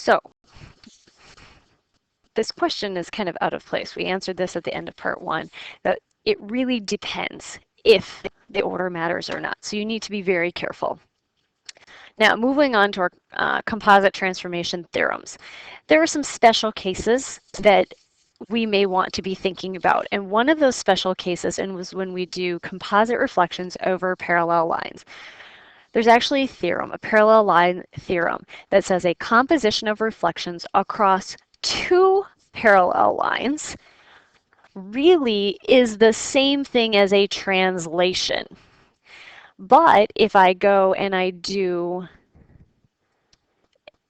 So this question is kind of out of place. We answered this at the end of part 1, that it really depends if the order matters or not. So you need to be very careful. Now, moving on to our composite transformation theorems. There are some special cases that we may want to be thinking about. And one of those special cases was when we do composite reflections over parallel lines. There's actually a theorem, a parallel line theorem, that says a composition of reflections across two parallel lines really is the same thing as a translation. But if I go and I do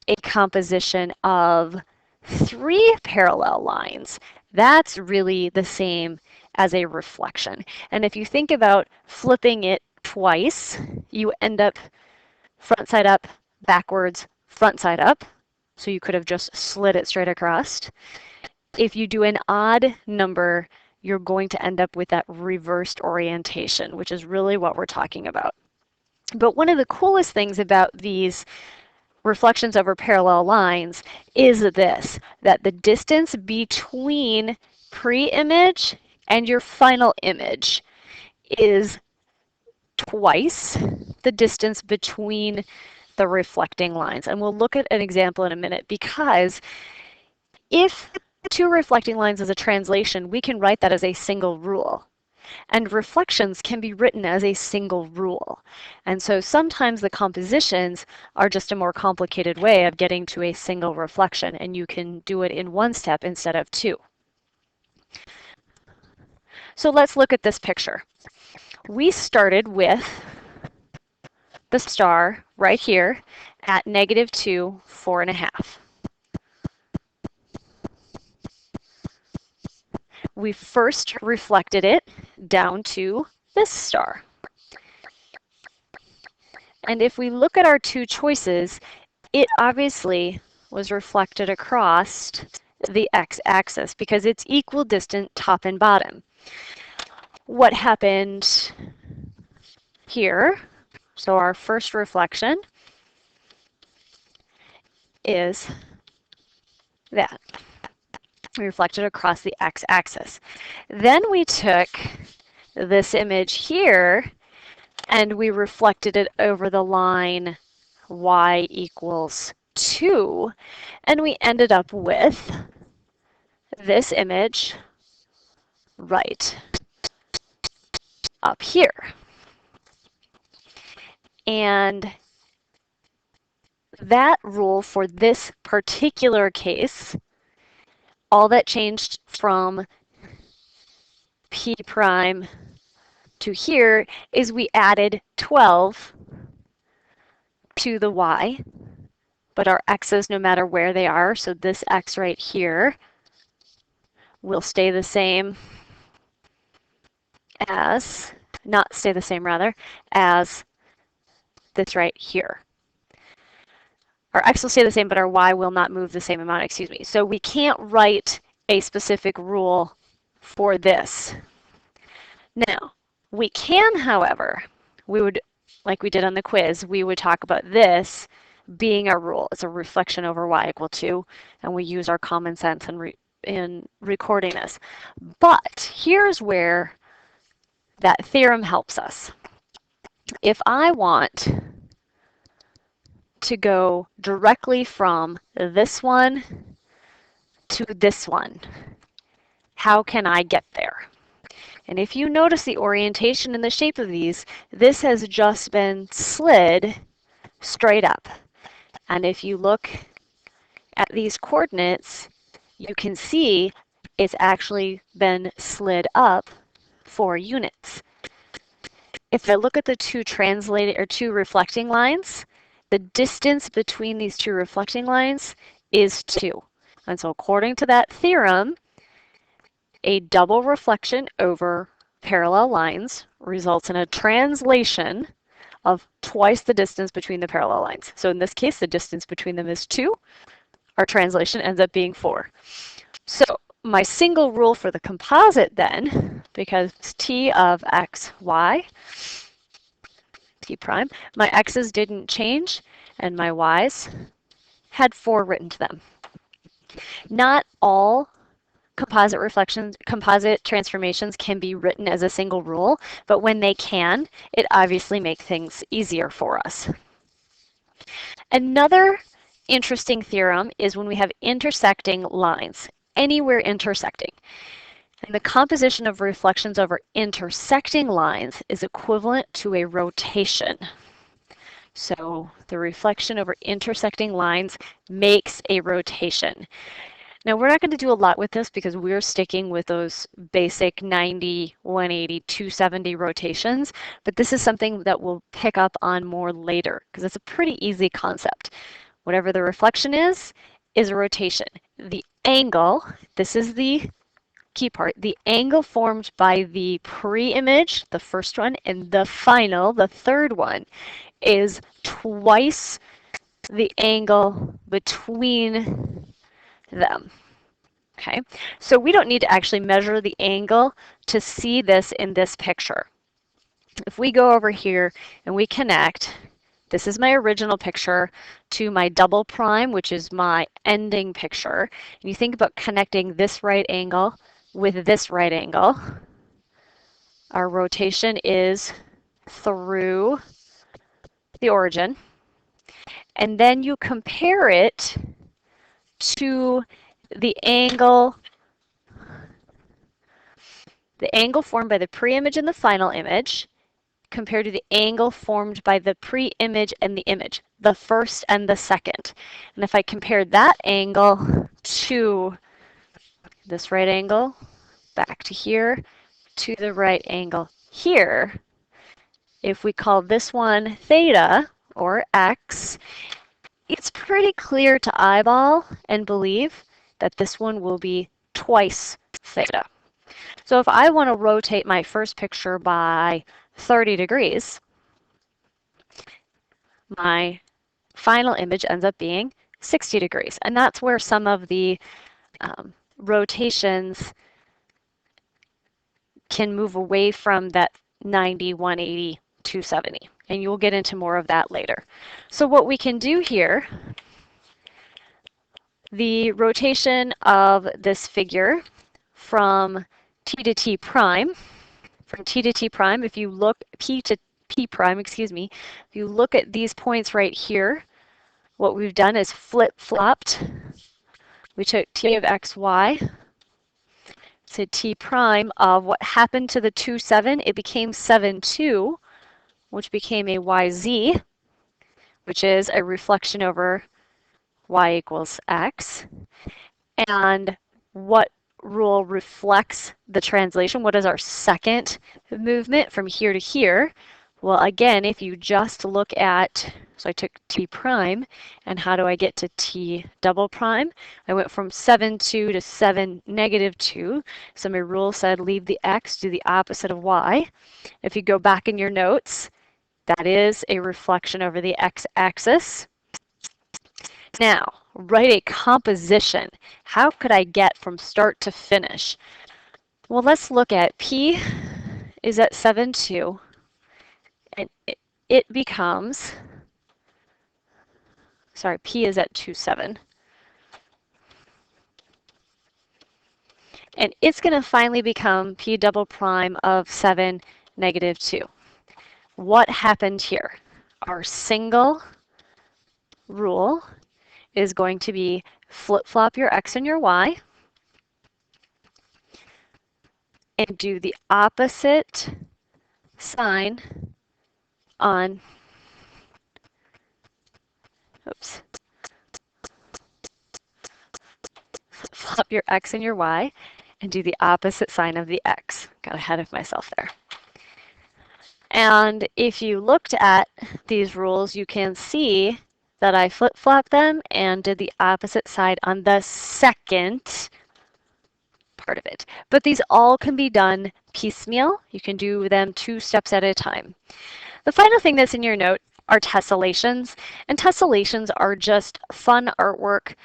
a composition of 3 parallel lines, that's really the same as a reflection. And if you think about flipping it twice, you end up front side up, backwards, front side up. So you could have just slid it straight across. If you do an odd number, you're going to end up with that reversed orientation, which is really what we're talking about. But one of the coolest things about these reflections over parallel lines is this, that the distance between pre-image and your final image is twice the distance between the reflecting lines. And we'll look at an example in a minute, because if 2 reflecting lines is a translation, we can write that as a single rule. And reflections can be written as a single rule. And so sometimes the compositions are just a more complicated way of getting to a single reflection, and you can do it in 1 step instead of 2. So let's look at this picture. We started with the star right here at -2, 4.5. We first reflected it down to this star. And if we look at our 2 choices, it obviously was reflected across the x-axis because it's equidistant top and bottom. What happened here, so our first reflection is that. We reflected across the x-axis. Then we took this image here and we reflected it over the line y equals 2, and we ended up with this image right up here. And that rule for this particular case, all that changed from P prime to here is we added 12 to the y, but our x's, no matter where they are, so this x right here will stay the same as, not stay the same rather, as this right here. Our x will stay the same, but our y will not move the same amount, excuse me. So we can't write a specific rule for this. Now, we can, however, we would, like we did on the quiz, we would talk about this being a rule. It's a reflection over y equal 2, and we use our common sense in recording this. But here's where that theorem helps us. If I want to go directly from this one to this one, how can I get there? And if you notice the orientation and the shape of these, this has just been slid straight up. And if you look at these coordinates, you can see it's actually been slid up 4 units. If I look at the 2 reflecting lines, the distance between these 2 reflecting lines is 2. And so according to that theorem, a double reflection over parallel lines results in a translation of twice the distance between the parallel lines. So in this case, the distance between them is 2. Our translation ends up being 4. So my single rule for the composite then, because t of x, y, t prime, my x's didn't change and my y's had 4 written to them. Not all composite transformations can be written as a single rule, but when they can, it obviously makes things easier for us. Another interesting theorem is when we have intersecting lines, anywhere intersecting. And the composition of reflections over intersecting lines is equivalent to a rotation. So the reflection over intersecting lines makes a rotation. Now, we're not going to do a lot with this because we're sticking with those basic 90, 180, 270 rotations, but this is something that we'll pick up on more later because it's a pretty easy concept. Whatever the reflection is a rotation. The angle, this is the key part, the angle formed by the pre-image, the first one, and the final, the third one, is twice the angle between them. Okay, so we don't need to actually measure the angle to see this in this picture. If we go over here and we connect, this is my original picture to my double prime, which is my ending picture. And you think about connecting this right angle with this right angle. Our rotation is through the origin. And then you compare it to the angle formed by the pre-image and the final image compared to the angle formed by the pre-image and the image, the first and the second. And if I compare that angle to this right angle, back to here, to the right angle here, if we call this one theta, or x, it's pretty clear to eyeball and believe that this one will be twice theta. So if I want to rotate my first picture by 30 degrees, my final image ends up being 60 degrees. And that's where some of the rotations can move away from that 90, 180, 270. And you'll get into more of that later. So what we can do here, the rotation of this figure from t to t prime, if you look, p to p prime, excuse me, if you look at these points right here, what we've done is flip-flopped. We took t of xy to t prime of what happened to the 2, 7. It became 7, 2, which became a yz, which is a reflection over y equals x. And what rule reflects the translation? What is our second movement from here to here? Well, again, if you just look at, so I took t prime, and how do I get to t double prime? I went from 7, 2 to 7, negative 2. So my rule said leave the x, do the opposite of y. If you go back in your notes, that is a reflection over the x-axis. Now, write a composition. How could I get from start to finish? Well, let's look at P is at 7, 2, and it becomes, sorry, P is at 2, 7. And it's going to finally become P double prime of 7, negative 2. What happened here? Our single rule is going to be flip-flop your x and your y and do the opposite sign on, oops, flip your x and your y and do the opposite sign of the x. Got ahead of myself there. And if you looked at these rules, you can see that I flip-flopped them and did the opposite side on the second part of it. But these all can be done piecemeal. You can do them 2 steps at a time. The final thing that's in your note are tessellations. And tessellations are just fun artwork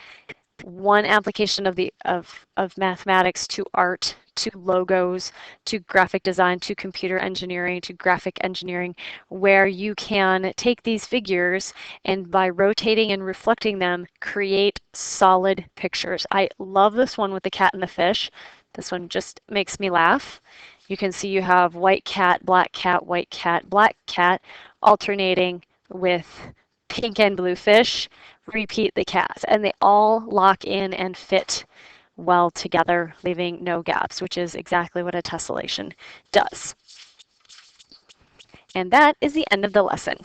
one application of mathematics to art, to logos, to graphic design, to computer engineering, to graphic engineering, where you can take these figures and by rotating and reflecting them, create solid pictures. I love this one with the cat and the fish. This one just makes me laugh. You can see you have white cat, black cat, black cat, alternating with pink and blue fish. Repeat the cat, and they all lock in and fit well together, leaving no gaps, which is exactly what a tessellation does. And that is the end of the lesson.